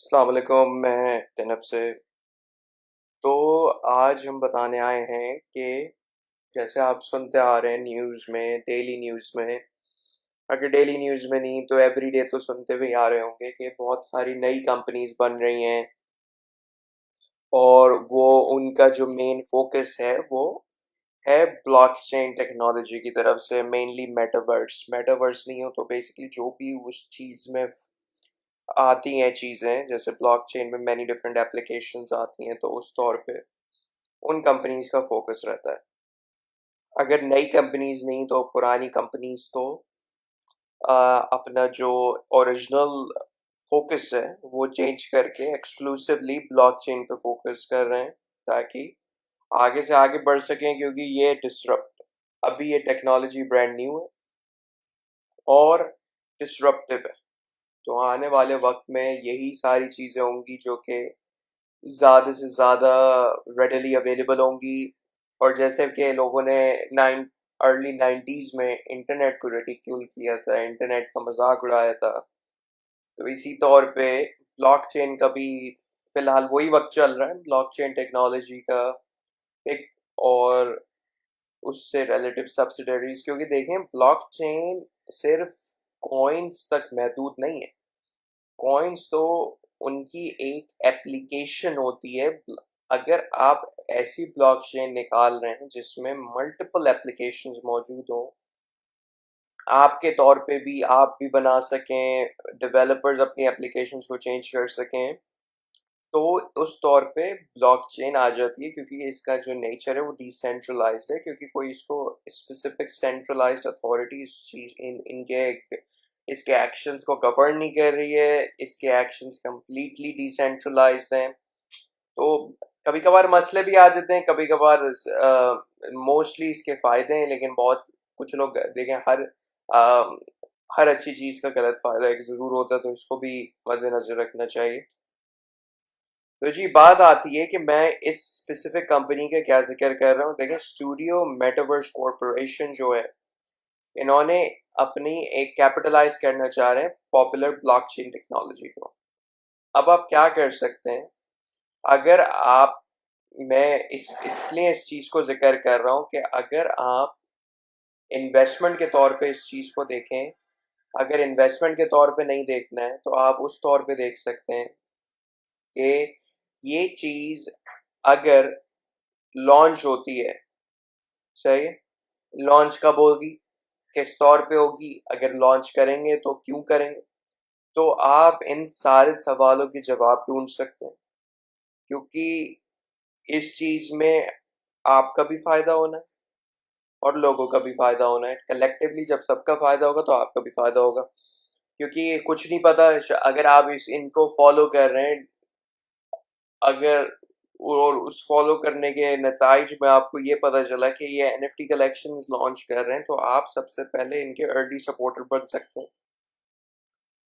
अस्सलाम वालेकुम। मैं टेनअप से। तो आज हम बताने आए हैं कि जैसे आप सुनते आ रहे हैं न्यूज़ में, डेली न्यूज़ में, अगर डेली न्यूज़ में नहीं तो एवरीडे तो सुनते हुए आ रहे होंगे कि बहुत सारी नई कंपनीज बन रही हैं और वो उनका जो मेन फोकस है वो है ब्लॉकचेन टेक्नोलॉजी की तरफ से, मेनली मेटावर्स। मेटावर्स नहीं हो तो बेसिकली जो भी उस चीज़ में आती हैं चीज़ें, जैसे ब्लॉकचेन में मैनी डिफरेंट एप्लीकेशंस आती हैं, तो उस तौर पे उन कंपनीज का फोकस रहता है। अगर नई कंपनीज नहीं तो पुरानी कंपनीज तो अपना जो ओरिजिनल फोकस है वो चेंज करके एक्सक्लूसिवली ब्लॉकचेन पे फोकस कर रहे हैं, ताकि आगे से आगे बढ़ सकें, क्योंकि ये डिसरप्ट अभी ये टेक्नोलॉजी ब्रांड न्यू है और डिसरप्टिव है। तो आने वाले वक्त में यही सारी चीज़ें होंगी जो कि ज़्यादा से ज़्यादा रेडली अवेलेबल होंगी। और जैसे कि लोगों ने नाइन अर्ली 90s में इंटरनेट को रिडिक्यूल किया था, इंटरनेट का मजाक उड़ाया था, तो इसी तौर पे ब्लॉकचेन का भी फिलहाल वही वक्त चल रहा है, ब्लॉकचेन टेक्नोलॉजी का एक और उससे रिलेटिव सब्सिडरीज। क्योंकि देखें, ब्लॉकचेन सिर्फ कॉइन्स तक महदूद नहीं है। कॉइन्स तो उनकी एक एप्लीकेशन होती है। अगर आप ऐसी ब्लॉकचेन निकाल रहे हैं जिसमें मल्टीपल एप्लीकेशंस मौजूद हों, आपके तौर पे भी आप भी बना सकें, डेवलपर्स अपनी एप्लीकेशंस को चेंज कर सकें, तो उस तौर पे ब्लॉकचेन आ जाती है। क्योंकि इसका जो नेचर है वो डिसेंट्रलाइज्ड है, क्योंकि कोई इसको स्पेसिफिक सेंट्रलाइज्ड अथॉरिटी इस चीज इनके इसके एक्शंस को गवर्न नहीं कर रही है। इसके एक्शंस कंप्लीटली डिसेंट्रलाइज्ड हैं। तो कभी कभार मसले भी आ जाते हैं, कभी कभार मोस्टली इसके फायदे हैं, लेकिन बहुत कुछ लोग देखें, अ, हर अच्छी चीज़ का गलत फायदा एक ज़रूर होता है, तो इसको भी मद्देनजर रखना चाहिए। तो जी बात आती है कि मैं इस स्पेसिफिक कंपनी का क्या जिक्र कर रहा हूँ। देखें, स्टूडियो मेटावर्स कॉरपोरेशन जो है, इन्होंने अपनी एक कैपिटलाइज करना चाह रहे हैं पॉपुलर ब्लॉकचेन टेक्नोलॉजी को। अब आप क्या कर सकते हैं, अगर आप मैं इसलिए इस चीज़ को जिक्र कर रहा हूँ कि अगर आप इन्वेस्टमेंट के तौर पे इस चीज़ को देखें, अगर इन्वेस्टमेंट के तौर पे नहीं देखना है तो आप उस तौर पे देख सकते हैं कि ये चीज़ अगर लॉन्च होती है, सही है, लॉन्च कब होगी, किस तौर पे होगी, अगर लॉन्च करेंगे तो क्यों करेंगे, तो आप इन सारे सवालों के जवाब ढूंढ सकते हैं। क्योंकि इस चीज़ में आपका भी फायदा होना है और लोगों का भी फायदा होना है। कलेक्टिवली जब सबका फायदा होगा तो आपका भी फायदा होगा। क्योंकि कुछ नहीं पता, अगर आप इस इनको फॉलो कर रहे हैं, अगर और उस फॉलो करने के नताइज में आपको ये पता चला कि ये एनएफटी कलेक्शन लॉन्च कर रहे हैं, तो आप सबसे पहले इनके अर्ली सपोर्टर बन सकते हैं।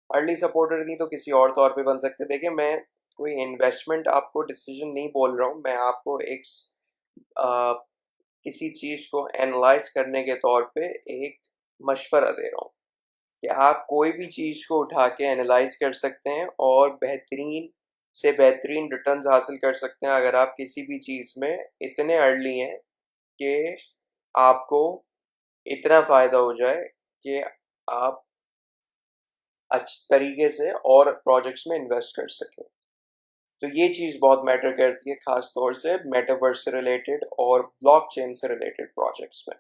अर्ली सपोर्टर नहीं तो किसी और तौर पे बन सकते हैं। देखिए, मैं कोई इन्वेस्टमेंट आपको डिसीजन नहीं बोल रहा हूँ, मैं आपको एक आ, किसी चीज़ को एनालाइज करने के तौर पे एक मशवरा दे रहा हूँ कि आप कोई भी चीज़ को उठा के एनालाइज कर सकते हैं और बेहतरीन से बेहतरीन रिटर्न्स हासिल कर सकते हैं, अगर आप किसी भी चीज़ में इतने अर्ली हैं कि आपको इतना फ़ायदा हो जाए कि आप अच्छे तरीके से और प्रोजेक्ट्स में इन्वेस्ट कर सकें। तो ये चीज़ बहुत मैटर करती है, ख़ास तौर से मेटावर्स से रिलेटेड और ब्लॉकचेन से रिलेटेड प्रोजेक्ट्स में।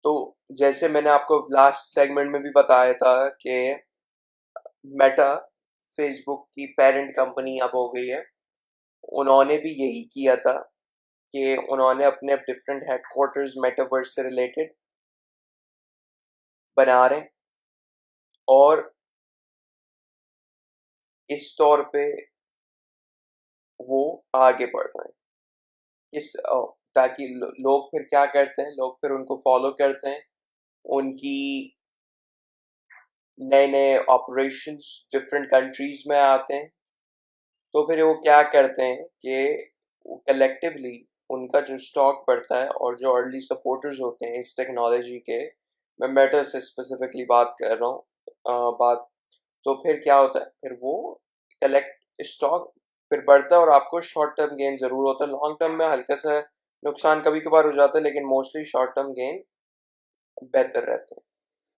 तो जैसे मैंने आपको लास्ट सेगमेंट में भी बताया था कि मेटा फेसबुक की पेरेंट कंपनी अब हो गई है। उन्होंने भी यही किया था कि उन्होंने अपने डिफरेंट हेडक्वार्टर्स मेटावर्स से रिलेटेड बना रहे हैं और इस तौर पे वो आगे बढ़ रहे हैं। ताकि लोग फिर क्या करते हैं, लोग फिर उनको फॉलो करते हैं, उनकी नए नए ऑपरेशंस डिफरेंट कंट्रीज में आते हैं। तो फिर वो क्या करते हैं कि कलेक्टिवली उनका जो स्टॉक बढ़ता है, और जो अर्ली सपोर्टर्स होते हैं इस टेक्नोलॉजी के, मैं मेटा से स्पेसिफिकली बात कर रहा हूँ, बात, तो फिर क्या होता है, फिर वो कलेक्ट स्टॉक फिर बढ़ता है और आपको शॉर्ट टर्म गेन ज़रूर होता है। लॉन्ग टर्म में हल्का सा नुकसान कभी कभार हो जाता है, लेकिन मोस्टली शॉर्ट टर्म गेन बेहतर रहते हैं।